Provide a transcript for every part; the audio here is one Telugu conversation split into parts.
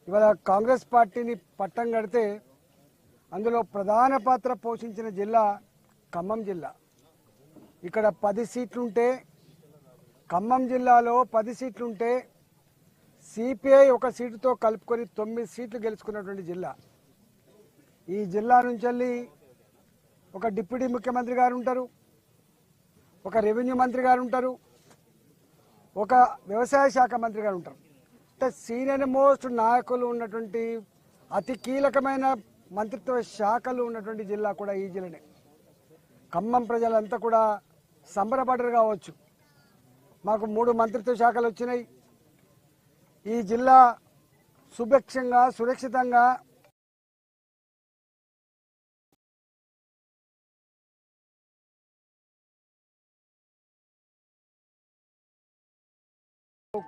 ఇవాళ కాంగ్రెస్ పార్టీని పట్టం కడితే అందులో ప్రధాన పాత్ర పోషించిన జిల్లా ఖమ్మం జిల్లా. ఇక్కడ 10 సీట్లుంటే ఖమ్మం జిల్లాలో 10 సీట్లుంటే సిపిఐ ఒక సీటుతో కలుపుకొని 9 సీట్లు గెలుచుకున్నటువంటి జిల్లా. ఈ జిల్లా నుంచి ఒక డిప్యూటీ ముఖ్యమంత్రి గారు ఉంటారు, ఒక రెవెన్యూ మంత్రి గారు ఉంటారు, ఒక వ్యవసాయ శాఖ మంత్రి గారు ఉంటారు. అంటే సీనియర్ మోస్ట్ నాయకులు ఉన్నటువంటి అతి కీలకమైన మంత్రిత్వ శాఖలు ఉన్నటువంటి జిల్లా కూడా ఈ జిల్లానే. ఖమ్మం ప్రజలంతా కూడా సంబరపడరు కావచ్చు, మాకు 3 మంత్రిత్వ శాఖలు వచ్చినాయి, ఈ జిల్లా సుభిక్షంగా సురక్షితంగా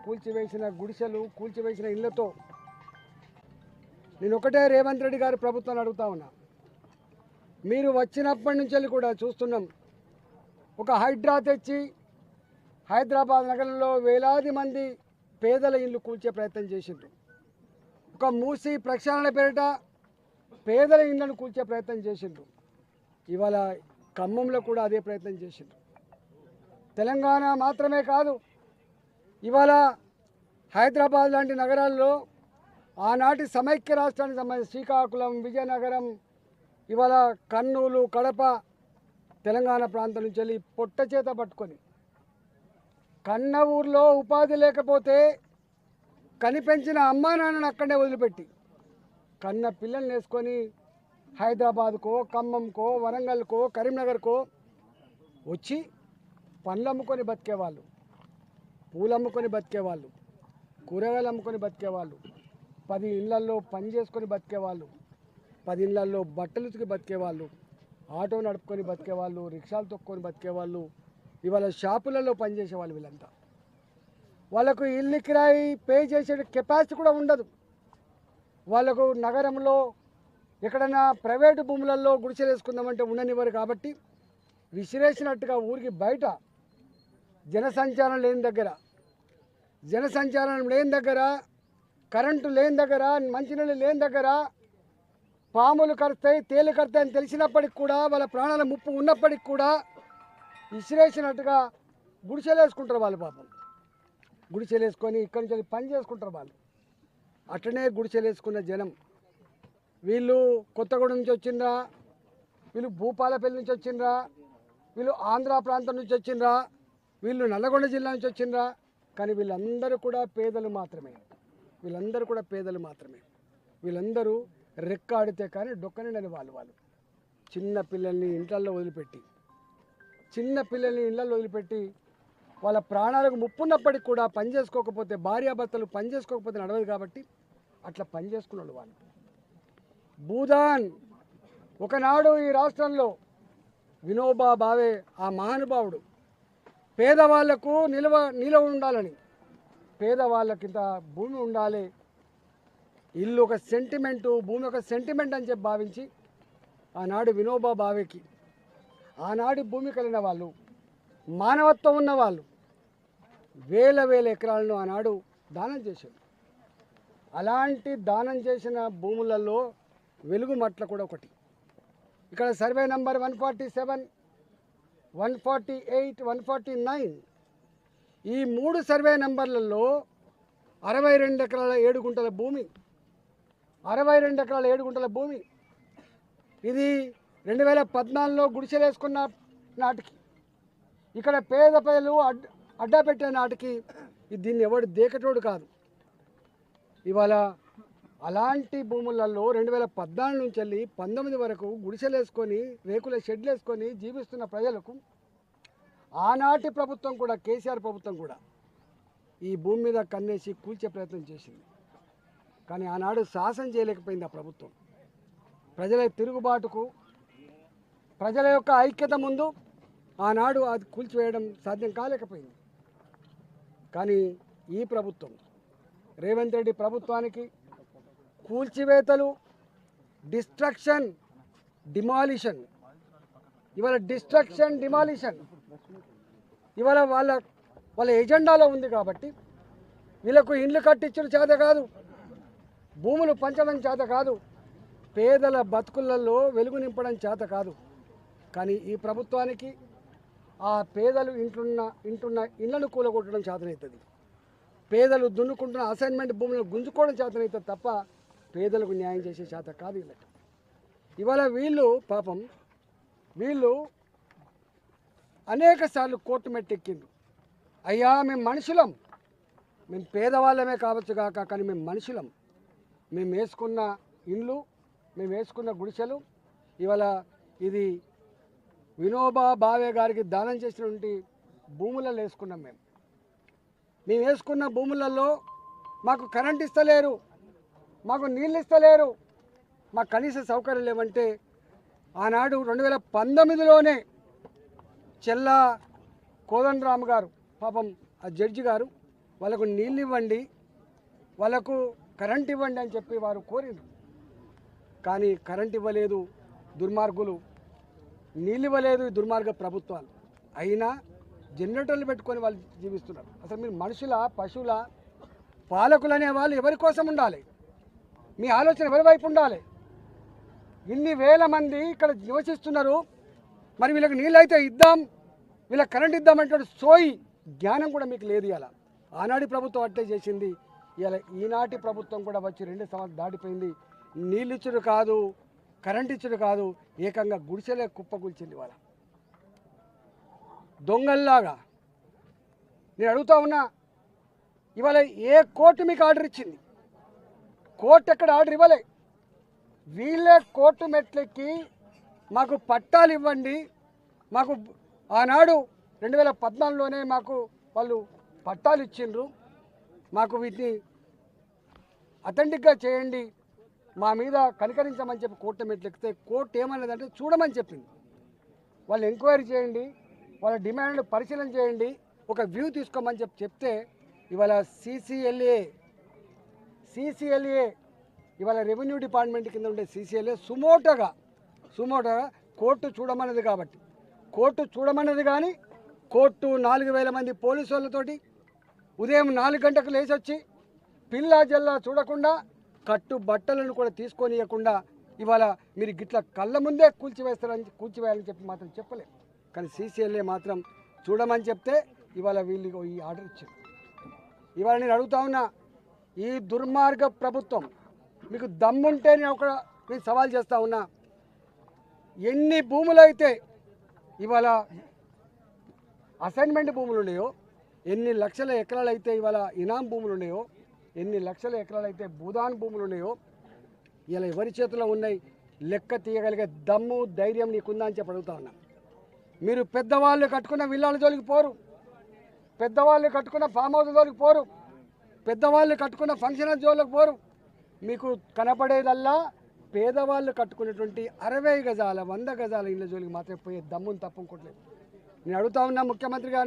కూల్చివేసిన గుడిసెలు, కూల్చివేసిన ఇళ్లతో నేను ఒకటే రేవంత్ రెడ్డి గారి ప్రభుత్వాన్ని అడుగుతా ఉన్నా. మీరు వచ్చినప్పటి నుంచి కూడా చూస్తున్నాం, ఒక హైడ్రా తెచ్చి హైదరాబాద్ నగరంలో వేలాది మంది పేదల ఇల్లు కూల్చే ప్రయత్నం చేసిండ్రు. ఒక మూసి ప్రక్షాళన పేరిట పేదల ఇళ్లను కూల్చే ప్రయత్నం చేసిండ్రు. ఇవాళ ఖమ్మంలో కూడా అదే ప్రయత్నం చేసిండ్రు. తెలంగాణ మాత్రమే కాదు, ఇవాళ హైదరాబాద్ లాంటి నగరాల్లో ఆనాటి సమైక్య రాష్ట్రానికి సంబంధించి శ్రీకాకుళం, విజయనగరం, ఇవాళ కర్నూలు, కడప, తెలంగాణ ప్రాంతం నుంచి వెళ్ళి పొట్ట చేత పట్టుకొని కన్న ఊర్లో ఉపాధి లేకపోతే కనిపెంచిన అమ్మా నాన్నను అక్కడే వదిలిపెట్టి కన్న పిల్లల్ని వేసుకొని హైదరాబాద్కో, ఖమ్మంకో, వరంగల్కో, కరీంనగర్కో వచ్చి పండ్లు అమ్ముకొని బతికేవాళ్ళు, పూలు అమ్ముకొని బతికేవాళ్ళు, కూరగాయలు అమ్ముకొని బతికేవాళ్ళు, 10 ఇళ్లల్లో పని చేసుకొని బతికేవాళ్ళు, 10 ఇళ్లల్లో బట్టలు ఉతికి బతికేవాళ్ళు, ఆటో నడుపుకొని బతికేవాళ్ళు, రిక్షాలు తొక్కుకొని బతికేవాళ్ళు, ఇవాళ షాపులలో పనిచేసేవాళ్ళు. వీళ్ళంతా వాళ్ళకు ఇల్లు కిరాయి పే చేసే కెపాసిటీ కూడా ఉండదు. వాళ్ళకు నగరంలో ఎక్కడైనా ప్రైవేటు భూములలో గుడిసెలు వేసుకుందామంటే ఉండనివ్వరు. కాబట్టి విసిరేసినట్టుగా ఊరికి బయట జనసంచారం లేని దగ్గర, కరెంటు లేని దగ్గర, మంచినీళ్ళు లేని దగ్గర పాములు కరుస్తాయి, తేలు కరుస్తాయి అని తెలిసినప్పటికి కూడా, వాళ్ళ ప్రాణాల ముప్పు ఉన్నప్పటికి కూడా విసిరేసినట్టుగా గుడిసెలు వేసుకుంటారు వాళ్ళు. పాపం గుడిసెలు వేసుకొని ఇక్కడి నుంచి పని చేసుకుంటారు వాళ్ళు. అట్లనే గుడిసెలు వేసుకున్న జనం, వీళ్ళు కొత్తగూడెం నుంచి వచ్చిండ్రా, వీళ్ళు భూపాలపల్లి నుంచి వచ్చిండ్రా, వీళ్ళు ఆంధ్ర ప్రాంతం నుంచి వచ్చిండ్రా, వీళ్ళు నల్లగొండ జిల్లా నుంచి వచ్చిండ్రా, కానీ వీళ్ళందరూ కూడా పేదలు మాత్రమే. వీళ్ళందరూ రెక్కాడితే కానీ డొక్కనిండని వాళ్ళు. చిన్న పిల్లల్ని ఇళ్లల్లో వదిలిపెట్టి వాళ్ళ ప్రాణాలకు ముప్పున్నప్పటికి కూడా పని చేసుకోకపోతే, భార్యాభర్తలు పని చేసుకోకపోతే నడవదు. కాబట్టి అట్లా పని చేసుకున్నాడు వాళ్ళు. భూదాన్ ఒకనాడు ఈ రాష్ట్రంలో వినోబా భావే ఆ మహానుభావుడు పేదవాళ్లకు నిలవ ఉండాలని, పేదవాళ్ళకింత భూమి ఉండాలి, ఇల్లు ఒక సెంటిమెంటు, భూమి ఒక సెంటిమెంట్ అని చెప్పి భావించి ఆనాడు వినోబా భావేకి, ఆనాటి భూమి కలిగిన వాళ్ళు, మానవత్వం ఉన్నవాళ్ళు వేల ఎకరాలను ఆనాడు దానం చేశారు. అలాంటి దానం చేసిన భూములలో వెలుగుమట్ల కూడా ఒకటి. ఇక్కడ సర్వే నంబర్ 147, 148, 149 ఈ 3 సర్వే నంబర్లలో 62 ఎకరాల 7 గుంటల భూమి, 62 ఎకరాల 7 గుంటల భూమి. ఇది 2014లో గుడిసెలు వేసుకున్న నాటికి, ఇక్కడ పేద ప్రజలు అడ్డా పెట్టే నాటికి దీన్ని ఎవడు దేకటోడు కాదు. ఇవాళ అలాంటి భూములలో 2014 నుంచి వెళ్ళి 19 వరకు గుడిసెలు వేసుకొని, రేకుల షెడ్లు వేసుకొని జీవిస్తున్న ప్రజలకు ఆనాటి ప్రభుత్వం కూడా, కేసీఆర్ ప్రభుత్వం కూడా ఈ భూమి మీద కన్నేసి కూల్చే ప్రయత్నం చేసింది. కానీ ఆనాడు శాసనం చేయలేకపోయింది ఆ ప్రభుత్వం. ప్రజల తిరుగుబాటుకు, ప్రజల యొక్క ఐక్యత ముందు ఆనాడు అది కూల్చివేయడం సాధ్యం కాలేకపోయింది. కానీ ఈ ప్రభుత్వం, రేవంత్ రెడ్డి ప్రభుత్వానికి కూల్చివేతలు, డిస్ట్రక్షన్, డిమాలిషన్, ఇవాళ డిస్ట్రక్షన్, డిమాలిషన్ ఇవాళ వాళ్ళ ఎజెండాలో ఉంది. కాబట్టి వీళ్ళకు ఇండ్లు కట్టించడం చేత కాదు, భూములు పంచడం చేత కాదు, పేదల బతుకులలో వెలుగు నింపడం చేత కాదు. కానీ ఈ ప్రభుత్వానికి ఆ పేదలు ఇంటున్న ఇళ్లను కూలగొట్టడం చేతనవుతుంది. పేదలు దున్నుకుంటున్న అసైన్మెంట్ భూములను గుంజుకోవడం చేతనవుతుంది తప్ప పేదలకు న్యాయం చేసే చేత కాదు వీళ్ళకి. ఇవాళ వీళ్ళు పాపం అనేక సార్లు కోర్టు మెట్టెక్కిండ్రు. అయ్యా మేము మనుషులం, మేము పేదవాళ్ళమే కావచ్చు కాక, కానీ మేము మనుషులం, మేము వేసుకున్న ఇండ్లు, మేము వేసుకున్న గుడిసెలు ఇవాళ ఇది వినోబా భావే గారికి దానం చేసినటువంటి భూములలో వేసుకున్నాం. మేము వేసుకున్న భూములలో మాకు కరెంట్ ఇస్తలేరు, మాకు నీళ్ళు ఇస్తలేరు, మాకు కనీస సౌకర్యం లేవంటే ఆనాడు 2019లోనే చెల్లా కోదండరామ్ గారు పాపం ఆ జడ్జి గారు వాళ్ళకు నీళ్ళు ఇవ్వండి, వాళ్ళకు కరెంట్ ఇవ్వండి అని చెప్పి వారు కోరిండ్రు. కానీ కరెంట్ ఇవ్వలేదు దుర్మార్గులు, నీళ్ళు ఇవ్వలేదు ఈ దుర్మార్గ ప్రభుత్వాలు. అయినా జనరేటర్లు పెట్టుకొని వాళ్ళు జీవిస్తున్నారు. అసలు మీరు మనుషుల పశువుల పాలకులు అనే వాళ్ళు ఎవరి కోసం ఉండాలి? మీ ఆలోచన ఎవరి వైపు ఉండాలి? ఇన్ని వేల మంది ఇక్కడ నివసిస్తున్నారు, మరి వీళ్ళకి నీళ్ళు అయితే ఇద్దాం, వీళ్ళకి కరెంట్ ఇద్దామంటే సోయి జ్ఞానం కూడా మీకు లేదు. ఇలా ఆనాటి ప్రభుత్వం అట్టే చేసింది, ఇలా ఈనాటి ప్రభుత్వం కూడా వచ్చి 2 సంవత్సరాలు దాటిపోయింది. నీళ్ళు ఇచ్చుడు కాదు, కరెంట్ ఇచ్చుడు కాదు, ఏకంగా గుడిసెలే కుప్పకూల్చింది. వాళ్ళ దొంగల్లాగా నేను అడుగుతా ఉన్నా, ఇవాళ ఏ కోర్టు మీకు ఆర్డర్ ఇచ్చింది? కోర్టు ఎక్కడ ఆర్డర్ ఇవ్వలే. వీళ్ళే కోర్టు మెట్లెక్కి మాకు పట్టాలు ఇవ్వండి, మాకు ఆనాడు 2014లోనే మాకు వాళ్ళు పట్టాలు ఇచ్చిండ్రు, మాకు వీటిని అథెంటిక్గా చేయండి, మా మీద కనికరించమని చెప్పి కోర్టు మెట్లెక్కితే కోర్టు ఏమన్నదంటే చూడమని చెప్పింది. వాళ్ళు ఎంక్వైరీ చేయండి, వాళ్ళ డిమాండ్లు పరిశీలన చేయండి, ఒక వ్యూ తీసుకోమని చెప్తే ఇవాళ సిసిఎల్ఏ ఇవాళ రెవెన్యూ డిపార్ట్మెంట్ కింద ఉండే సిసిఎల్ఏ సుమోటోగా కోర్టు చూడమన్నది. కాబట్టి కోర్టు చూడమన్నది, కానీ కోర్టు 4000 మంది పోలీసు వాళ్ళతోటి ఉదయం 4 గంటలకు లేచి వచ్చి పిల్లా జల్లా చూడకుండా కట్టు బట్టలను కూడా తీసుకొనియకుండా ఇవాళ మీరు గిట్ల కళ్ళ ముందే కూల్చివేయాలని చెప్పి మాత్రం చెప్పలేదు. కానీ సిసిఎల్ఏ మాత్రం చూడమని చెప్తే ఇవాళ వీళ్ళు ఈ ఆర్డర్ ఇచ్చారు. ఇవాళ నేను అడుగుతా ఉన్నా, ఈ దుర్మార్గ ప్రభుత్వం మీకు దమ్ముంటే నేను సవాల్ చేస్తూ ఉన్నా, ఎన్ని భూములు అయితే ఇవాళ అసైన్మెంట్ భూములు ఉన్నాయో, ఎన్ని లక్షల ఎకరాలు అయితే ఇవాళ ఇనాం భూములు ఉన్నాయో, ఎన్ని లక్షల ఎకరాలు అయితే భూదాన్ భూములు ఉన్నాయో, ఇలా ఎవరి చేతిలో ఉన్నాయి? లెక్క తీయగలిగే దమ్ము ధైర్యం నీకుందా అని చెప్పి అడుగుతా ఉన్నా. మీరు పెద్దవాళ్ళు కట్టుకున్న విల్లాల జోలికి పోరు, పెద్దవాళ్ళు కట్టుకున్న ఫామ్ హౌస్ జోలికి పోరు, పెద్దవాళ్ళు కట్టుకున్న ఫంక్షన్ జోలికి పోరు. మీకు కనపడేదల్లా పేదవాళ్ళు కట్టుకునేటువంటి 60 గజాల 100 గజాల ఇళ్ళ జోలికి మాత్రమే పోయే దమ్మును తప్పుకోవట్లేదు. నేను అడుగుతా ఉన్నా ముఖ్యమంత్రి గారు.